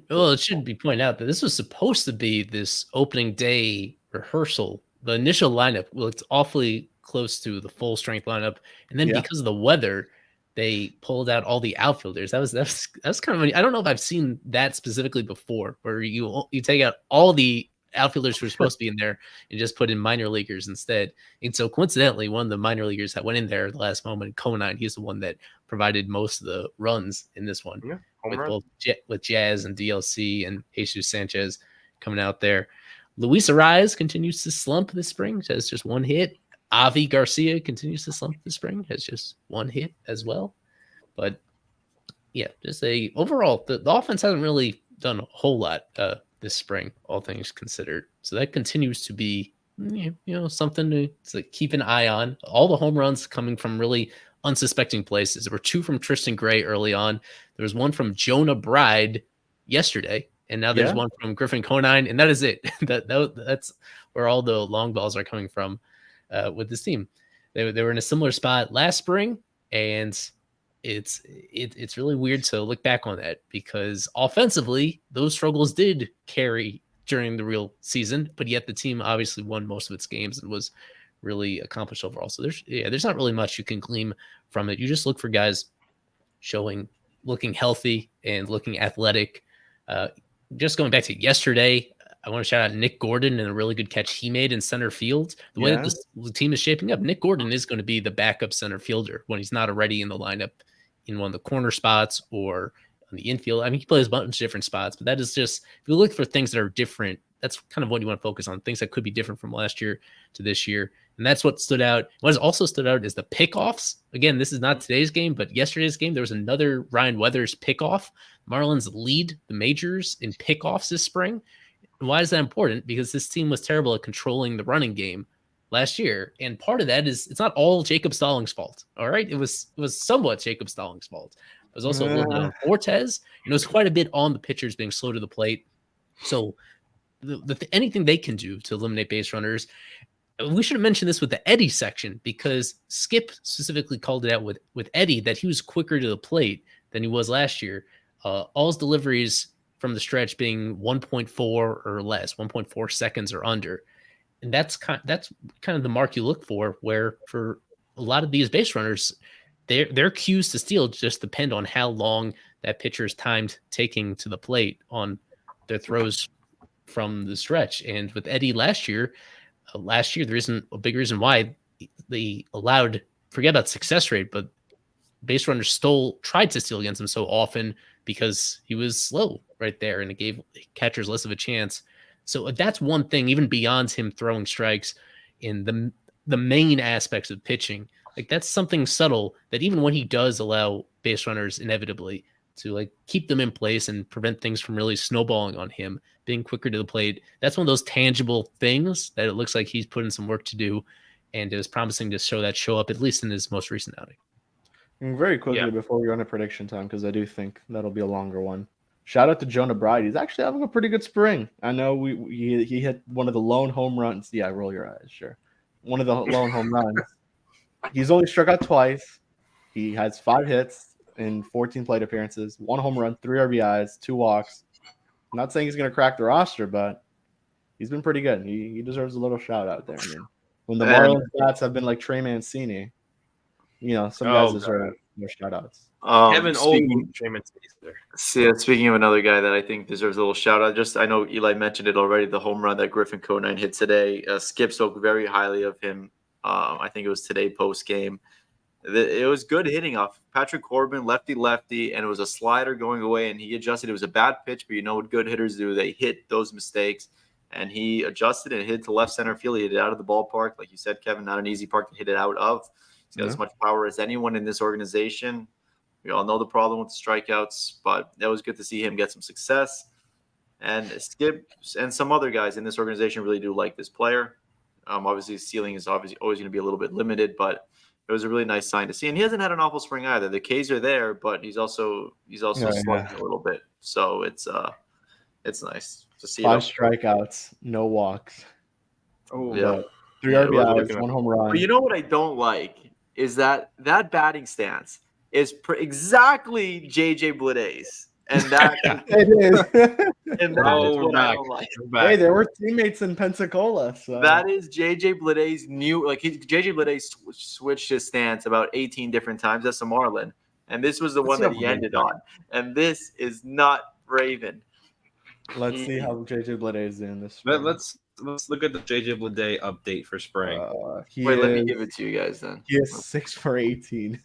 Well, it should be pointed out that this was supposed to be this opening day rehearsal. The initial lineup looked awfully close to the full strength lineup, and then because of the weather, they pulled out all the outfielders. That was kind of. I don't know if I've seen that specifically before, where you take out all the outfielders who were supposed to be in there and just put in minor leaguers instead. And so coincidentally, one of the minor leaguers that went in there at the last moment, Conine, he's the one that provided most of the runs in this one, with Jazz and DLC and Jesus Sanchez coming out there. Luis Ariz continues to slump this spring, has just 1 hit. Avi Garcia continues to slump this spring, has just 1 hit as well. But yeah, just overall, the offense hasn't really done a whole lot this spring, all things considered. So that continues to be, something to keep an eye on. All the home runs coming from really unsuspecting places. There were 2 from Tristan Gray early on. There was 1 from Jonah Bride yesterday, and now there's 1 from Griffin Conine, and that is it. That's where all the long balls are coming from with this team. They were in a similar spot last spring, and it's really weird to look back on that because offensively those struggles did carry during the real season, but yet the team obviously won most of its games and was really accomplished overall. So there's not really much you can glean from it. You just look for guys looking healthy and looking athletic. Just going back to yesterday, I want to shout out Nick Gordon and a really good catch he made in center field. The way that the team is shaping up, Nick Gordon is going to be the backup center fielder when he's not already in the lineup in one of the corner spots or on the infield. I mean, he plays a bunch of different spots, but that is just, if you look for things that are different, that's kind of what you want to focus on, things that could be different from last year to this year. And that's what stood out. What has also stood out is the pickoffs. Again, this is not today's game, but yesterday's game, there was another Ryan Weathers pickoff. Marlins lead the majors in pickoffs this spring. And why is that important? Because this team was terrible at controlling the running game last year. And part of that is it's not all Jacob Stallings' fault. All right. It was somewhat Jacob Stallings' fault. It was also a little bit on Fortes. And it was quite a bit on the pitchers being slow to the plate. So anything they can do to eliminate base runners. We should have mentioned this with the Eddie section, because Skip specifically called it out with Eddie that he was quicker to the plate than he was last year. All his deliveries from the stretch being 1.4 or less, 1.4 seconds or under. And that's kind of the mark you look for, where for a lot of these base runners, their cues to steal just depend on how long that pitcher is timed taking to the plate on their throws from the stretch. And with Eddie last year, there isn't a big reason why they allowed, forget about success rate, but base runners tried to steal against him so often because he was slow right there, and it gave catchers less of a chance. So that's one thing, even beyond him throwing strikes in the main aspects of pitching. Like, that's something subtle that even when he does allow base runners inevitably to like keep them in place and prevent things from really snowballing on him, being quicker to the plate, that's one of those tangible things that it looks like he's put in some work to do, and it was promising to show up at least in his most recent outing. And very quickly before we go into prediction time, because I do think that'll be a longer one. Shout out to Jonah Bride. He's actually having a pretty good spring. I know he hit one of the lone home runs. Yeah, roll your eyes, sure. One of the lone home runs. He's only struck out twice. He has 5 hits in 14 plate appearances, 1 home run, 3 RBIs, 2 walks. I'm not saying he's going to crack the roster, but he's been pretty good. He deserves a little shout out there. I mean, when the Marlins bats have been like Trey Mancini, some guys deserve more shout outs. Kevin Olden, Trey Mancini there. Speaking of another guy that I think deserves a little shout out, I know Eli mentioned it already, the home run that Griffin Conine hit today. Skip spoke very highly of him. I think it was today post game. It was good hitting off Patrick Corbin, lefty, and it was a slider going away, and he adjusted. It was a bad pitch, but you know what good hitters do? They hit those mistakes, and he adjusted and hit to left center field. He hit it out of the ballpark. Like you said, Kevin, not an easy park to hit it out of. He's got as much power as anyone in this organization. We all know the problem with the strikeouts, but it was good to see him get some success. And Skip and some other guys in this organization really do like this player. Obviously, his ceiling is always going to be a little bit limited, but it was a really nice sign to see. And he hasn't had an awful spring either. The Ks are there, but he's also slugging a little bit. So it's nice to see. 5 strikeouts, no walks. Oh, yeah. 3 RBIs, 1 home run. But you know what I don't like is that batting stance is exactly JJ Bleday's. And that it is. And that is what I don't like. Hey, there were teammates in Pensacola. So. That is JJ Bleday's new. JJ Bleday switched his stance about 18 different times as a Marlin, and this was the one that he ended on. And this is not Raven. Let's see how JJ Bleday is doing this. Let's look at the JJ Bleday update for spring. Let me give it to you guys then. He is 6 for 18.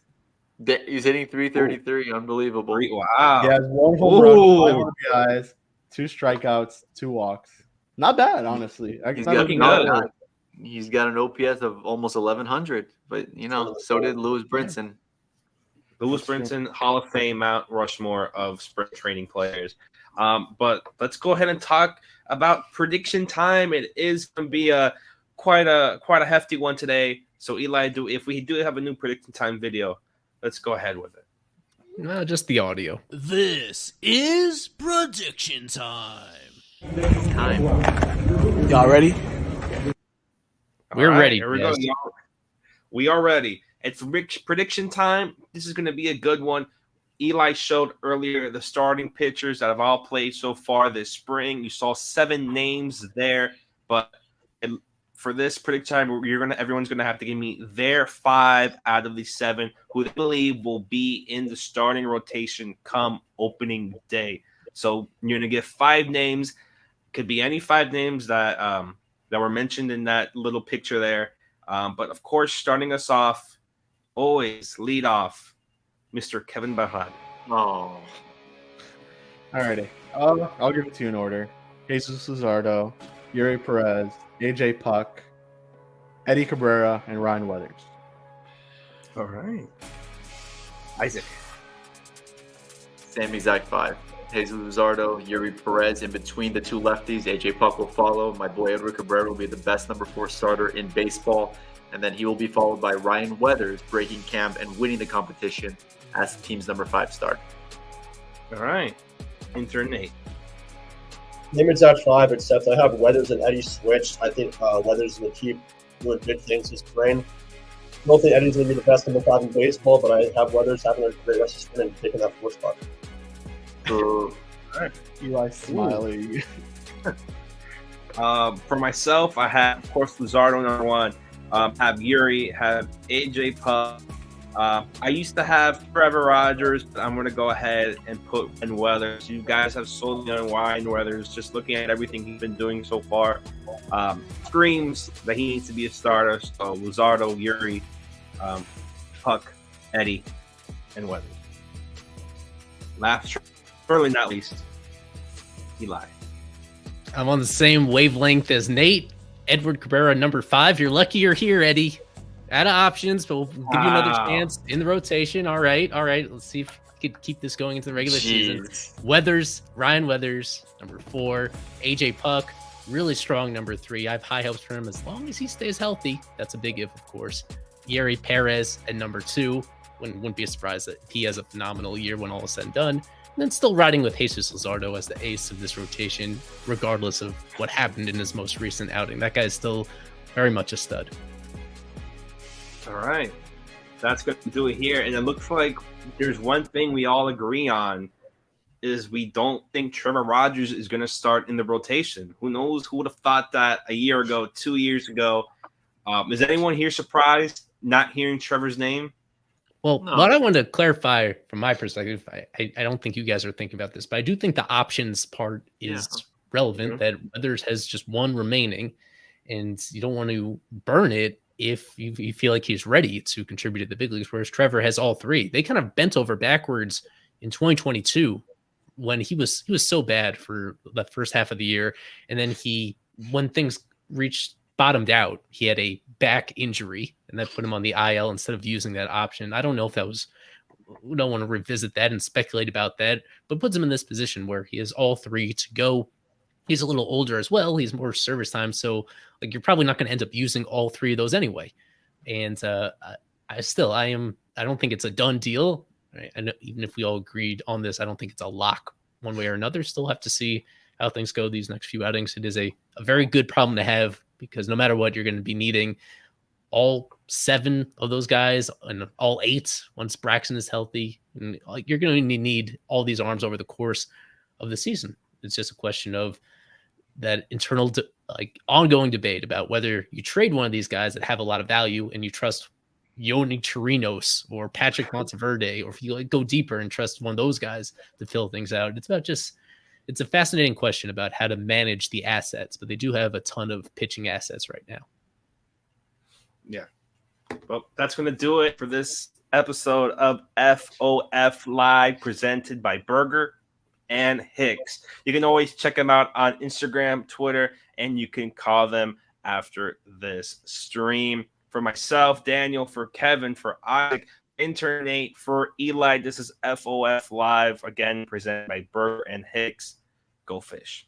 He's hitting 333. Unbelievable. Wow. He has 1 home run, 5 RBIs, 2 strikeouts, 2 walks. Not bad, honestly. He's got an OPS of almost 1,100, but so did Lewis Brinson. Lewis Brinson, Hall of Fame, Mount Rushmore of spring training players. But let's go ahead and talk about prediction time. It is going to be quite a hefty one today. So Eli, if we do have a new prediction time video, let's go ahead with it. No, just the audio. This is prediction time. Y'all ready? We're ready. Here we go. We are ready. And for prediction time, this is going to be a good one. Eli showed earlier the starting pitchers that have all played so far this spring. You saw 7 names there, but for this prediction time, everyone's gonna have to give me their 5 out of the 7 who they believe will be in the starting rotation come opening day. So you're gonna get 5 names. Could be any 5 names that were mentioned in that little picture there. But of course, starting us off, always lead off, Mr. Kevin Barrad. Oh, alrighty. I'll give it to you in order. Jesus Luzardo, Yuri Perez, AJ Puck, Eddie Cabrera, and Ryan Weathers. All right. Isaac. same exact 5. Jesus Luzardo, Yuri Perez. In between the two lefties, AJ Puck will follow. My boy Edward Cabrera will be the best number 4 starter in baseball. And then he will be followed by Ryan Weathers, breaking camp and winning the competition as the team's number 5 starter. All right. Intern Nate. Name it's at 5, except I have Weathers and Eddie switched. I think Weathers is going to keep doing good things this spring. I don't think Eddie's going to be the best number 5 in baseball, but I have Weathers having a great rest of spring and taking that 4 spot. All right. Eli Smiley. For myself, I have, of course, Luzardo number 1. Have Yuri, have AJ Puck. I used to have Trevor Rogers, but I'm going to go ahead and put Ryan Weathers. You guys have sold me on Ryan Weathers. Just looking at everything he's been doing so far, screams that he needs to be a starter. So Luzardo, Yuri, Puck, Eddie, and Weathers. Last, surely not least, Eli. I'm on the same wavelength as Nate. Edward Cabrera, number 5. You're lucky you're here, Eddie. Out of options, but we'll give you another chance in the rotation. All right. Let's see if we can keep this going into the regular season. Weathers, Ryan Weathers, number 4. AJ Puck, really strong number 3. I have high hopes for him as long as he stays healthy. That's a big if, of course. Yuri Perez at number 2. Wouldn't be a surprise that he has a phenomenal year when all is said and done. And then still riding with Jesus Luzardo as the ace of this rotation, regardless of what happened in his most recent outing. That guy is still very much a stud. All right. That's going to do it here. And it looks like there's one thing we all agree on is we don't think Trevor Rogers is going to start in the rotation. Who knows? Who would have thought that a year ago, 2 years ago? Is anyone here surprised not hearing Trevor's name? Well, what I want to clarify from my perspective, I don't think you guys are thinking about this, but I do think the options part is relevant, that Weathers has just 1 remaining, and you don't want to burn it if you feel like he's ready to contribute to the big leagues, whereas Trevor has all 3. They kind of bent over backwards in 2022 when he was so bad for the first half of the year, and then when things bottomed out, he had a back injury, and that put him on the IL instead of using that option. I don't know if that was, we don't want to revisit that and speculate about that, but puts him in this position where he has all 3 to go. He's a little older as well. He's more service time. So like, you're probably not going to end up using all 3 of those anyway. And I don't think it's a done deal. Right? And even if we all agreed on this, I don't think it's a lock one way or another. Still have to see how things go these next few outings. It is a very good problem to have, because no matter what, you're going to be needing all 7 of those guys and all 8 once Braxton is healthy. And like, you're going to need all these arms over the course of the season. It's just a question of that internal, ongoing debate about whether you trade one of these guys that have a lot of value and you trust Yoni Chirinos or Patrick Monteverde, or if you go deeper and trust one of those guys to fill things out. It's a fascinating question about how to manage the assets, but they do have a ton of pitching assets right now. Yeah. Well, that's going to do it for this episode of FOF Live, presented by Burger and Hicks. You can always check them out on Instagram, Twitter, and you can call them after this stream. For myself, Daniel, for Kevin, for Isaac, Intern Nate, for Eli, this is FOF Live, again presented by Burger and Hicks. Go Fish.